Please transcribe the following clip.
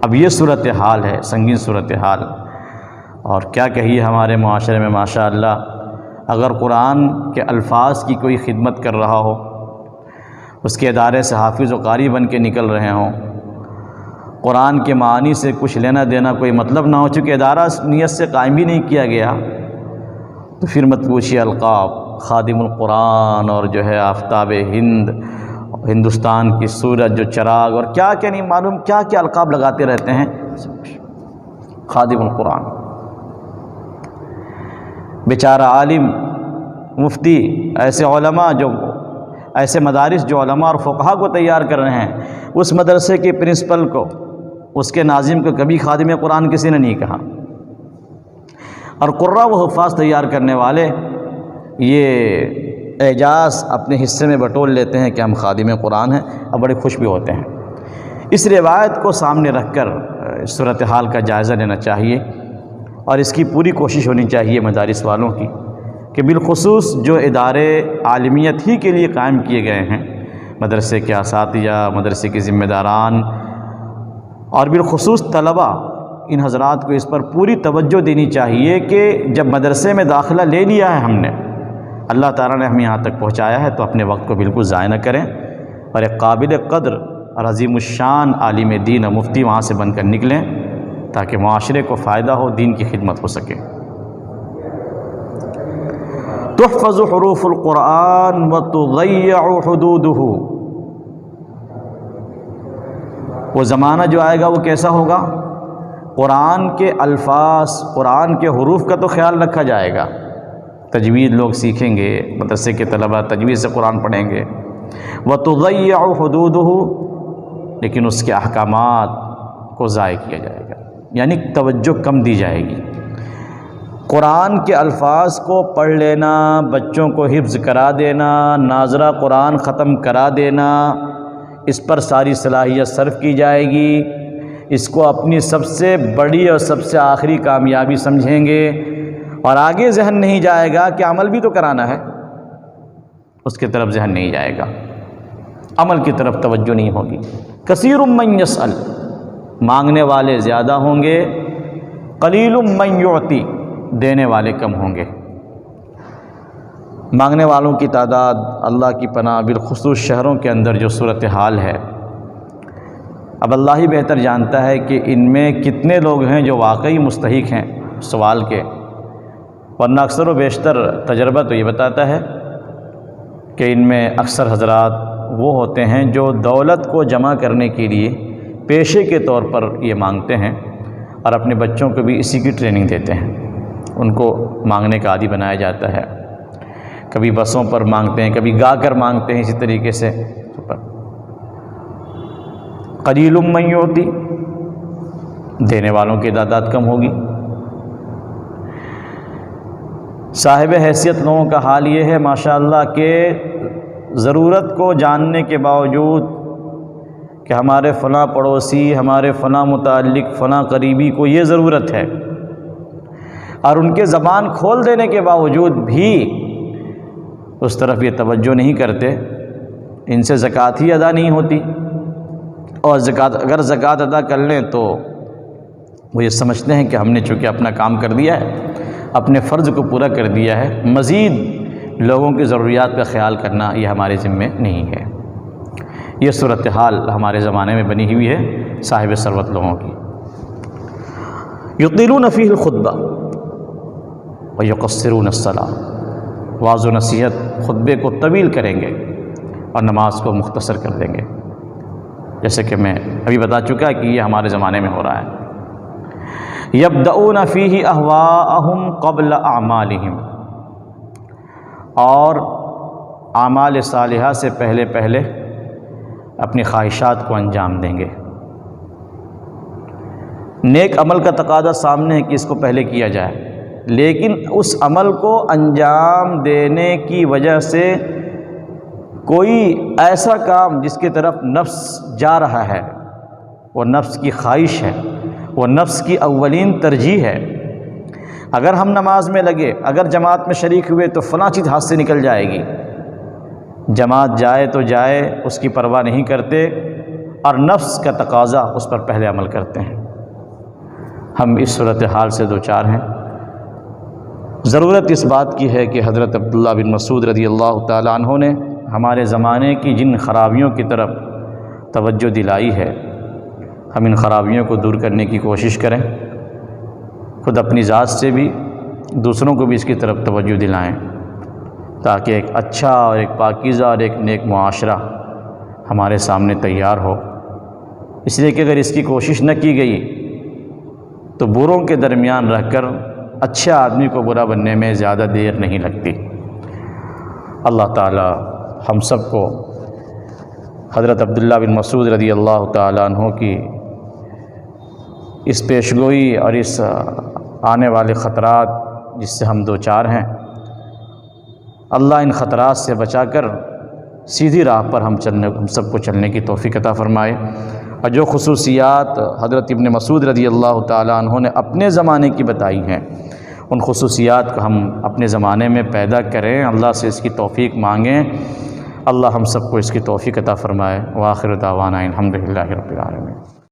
اب یہ صورتحال ہے، سنگین صورتحال، اور کیا کہیے ہمارے معاشرے میں ماشاء اللہ اگر قرآن کے الفاظ کی کوئی خدمت کر رہا ہو، اس کے ادارے سے حافظ و قاری بن کے نکل رہے ہوں، قرآن کے معانی سے کچھ لینا دینا کوئی مطلب نہ ہو، چونکہ ادارہ نیت سے قائم بھی نہیں کیا گیا، تو پھر مت پوچھیے القاب خادم القرآن اور جو ہے آفتاب ہند، ہندوستان کی سورج جو چراغ، اور کیا کیا نہیں معلوم کیا کیا القاب لگاتے رہتے ہیں خادم القرآن۔ بیچارہ عالم، مفتی، ایسے علماء جو ایسے مدارس جو علماء اور فقہا کو تیار کر رہے ہیں، اس مدرسے کے پرنسپل کو، اس کے ناظم کو کبھی خادم قرآن کسی نے نہیں کہا، اور قراء و حفاظ تیار کرنے والے یہ اعجاز اپنے حصے میں بٹول لیتے ہیں کہ ہم خادم قرآن ہیں، اور بڑے خوش بھی ہوتے ہیں۔ اس روایت کو سامنے رکھ کر صورتحال کا جائزہ لینا چاہیے، اور اس کی پوری کوشش ہونی چاہیے مدارس والوں کی کہ بالخصوص جو ادارے عالمیت ہی کے لیے قائم کیے گئے ہیں، مدرسے کے اساتذہ، مدرسے کے ذمہ داران، اور بالخصوص طلباء، ان حضرات کو اس پر پوری توجہ دینی چاہیے کہ جب مدرسے میں داخلہ لے لیا ہے ہم نے، اللہ تعالیٰ نے ہمیں یہاں تک پہنچایا ہے، تو اپنے وقت کو بالکل ضائع نہ کریں، اور ایک قابل قدر اور عظیم الشان عالم دین اور مفتی وہاں سے بن کر نکلیں، تاکہ معاشرے کو فائدہ ہو، دین کی خدمت ہو سکے۔ تحفظ حروف القرآن وتضيع حدوده، وہ زمانہ جو آئے گا وہ کیسا ہوگا؟ قرآن کے الفاظ، قرآن کے حروف کا تو خیال رکھا جائے گا، تجوید لوگ سیکھیں گے، مدرسے کے طلباء تجوید سے قرآن پڑھیں گے، وتضيع حدوده، لیکن اس کے احکامات کو ضائع کیا جائے گا، یعنی توجہ کم دی جائے گی۔ قرآن کے الفاظ کو پڑھ لینا، بچوں کو حفظ کرا دینا، ناظرہ قرآن ختم کرا دینا، اس پر ساری صلاحیت صرف کی جائے گی، اس کو اپنی سب سے بڑی اور سب سے آخری کامیابی سمجھیں گے، اور آگے ذہن نہیں جائے گا کہ عمل بھی تو کرانا ہے، اس کی طرف ذہن نہیں جائے گا، عمل کی طرف توجہ نہیں ہوگی۔ کثیر من یسأل، مانگنے والے زیادہ ہوں گے، قلیل من یعطی، دینے والے کم ہوں گے۔ مانگنے والوں کی تعداد اللہ کی پناہ، بالخصوص شہروں کے اندر جو صورتحال ہے، اب اللہ ہی بہتر جانتا ہے کہ ان میں کتنے لوگ ہیں جو واقعی مستحق ہیں سوال کے، ورنہ اکثر و بیشتر تجربہ تو یہ بتاتا ہے کہ ان میں اکثر حضرات وہ ہوتے ہیں جو دولت کو جمع کرنے کے لیے پیشے کے طور پر یہ مانگتے ہیں، اور اپنے بچوں کو بھی اسی کی ٹریننگ دیتے ہیں، ان کو مانگنے کا عادی بنایا جاتا ہے، کبھی بسوں پر مانگتے ہیں، کبھی گا کر مانگتے ہیں، اسی طریقے سے قلیل من یعطی، دینے والوں کی تعداد کم ہوگی۔ صاحب حیثیت لوگوں کا حال یہ ہے ماشاءاللہ کہ ضرورت کو جاننے کے باوجود کہ ہمارے فلاں پڑوسی، ہمارے فلاں متعلق، فلاں قریبی کو یہ ضرورت ہے، اور ان کے زبان کھول دینے کے باوجود بھی اس طرف یہ توجہ نہیں کرتے، ان سے زکوٰۃ ہی ادا نہیں ہوتی، اور اگر زکوٰۃ ادا کر لیں تو وہ یہ سمجھتے ہیں کہ ہم نے چونکہ اپنا کام کر دیا ہے، اپنے فرض کو پورا کر دیا ہے، مزید لوگوں کی ضروریات کا خیال کرنا یہ ہمارے ذمے نہیں ہے۔ یہ صورتحال ہمارے زمانے میں بنی ہوئی ہے صاحب ثروت لوگوں کی۔ یطیلون فیہ الخطبہ ویقصرون الصلاۃ، واعظ و نصیحت خطبے کو طویل کریں گے اور نماز کو مختصر کر دیں گے، جیسے کہ میں ابھی بتا چکا کہ یہ ہمارے زمانے میں ہو رہا ہے۔ یبدؤون فیہ اہواءہم قبل اعمالہم، اور اعمال صالحہ سے پہلے پہلے اپنی خواہشات کو انجام دیں گے۔ نیک عمل کا تقاضا سامنے ہے کہ اس کو پہلے کیا جائے، لیکن اس عمل کو انجام دینے کی وجہ سے کوئی ایسا کام جس کی طرف نفس جا رہا ہے، وہ نفس کی خواہش ہے، وہ نفس کی اولین ترجیح ہے۔ اگر ہم نماز میں لگے، اگر جماعت میں شریک ہوئے تو فلاں چیز ہاتھ سے نکل جائے گی، جماعت جائے تو جائے، اس کی پرواہ نہیں کرتے، اور نفس کا تقاضا اس پر پہلے عمل کرتے ہیں۔ ہم اس صورتحال سے دوچار ہیں۔ ضرورت اس بات کی ہے کہ حضرت عبداللہ بن مسعود رضی اللہ تعالیٰ عنہ نے ہمارے زمانے کی جن خرابیوں کی طرف توجہ دلائی ہے، ہم ان خرابیوں کو دور کرنے کی کوشش کریں، خود اپنی ذات سے بھی دوسروں کو بھی اس کی طرف توجہ دلائیں، تاکہ ایک اچھا اور ایک پاکیزہ اور ایک نیک معاشرہ ہمارے سامنے تیار ہو۔ اس لیے کہ اگر اس کی کوشش نہ کی گئی تو بروں کے درمیان رہ کر اچھے آدمی کو برا بننے میں زیادہ دیر نہیں لگتی۔ اللہ تعالی ہم سب کو حضرت عبداللہ بن مسعود رضی اللہ تعالیٰ عنہ کی اس پیشگوئی اور اس آنے والے خطرات جس سے ہم دوچار ہیں، اللہ ان خطرات سے بچا کر سیدھی راہ پر ہم سب کو چلنے کی توفیق عطا فرمائے، اور جو خصوصیات حضرت ابن مسعود رضی اللہ تعالیٰ عنہ نے اپنے زمانے کی بتائی ہیں، ان خصوصیات کو ہم اپنے زمانے میں پیدا کریں، اللہ سے اس کی توفیق مانگیں۔ اللہ ہم سب کو اس کی توفیق عطا فرمائے۔ وآخر دعوانا الحمدللہ رب العالمین۔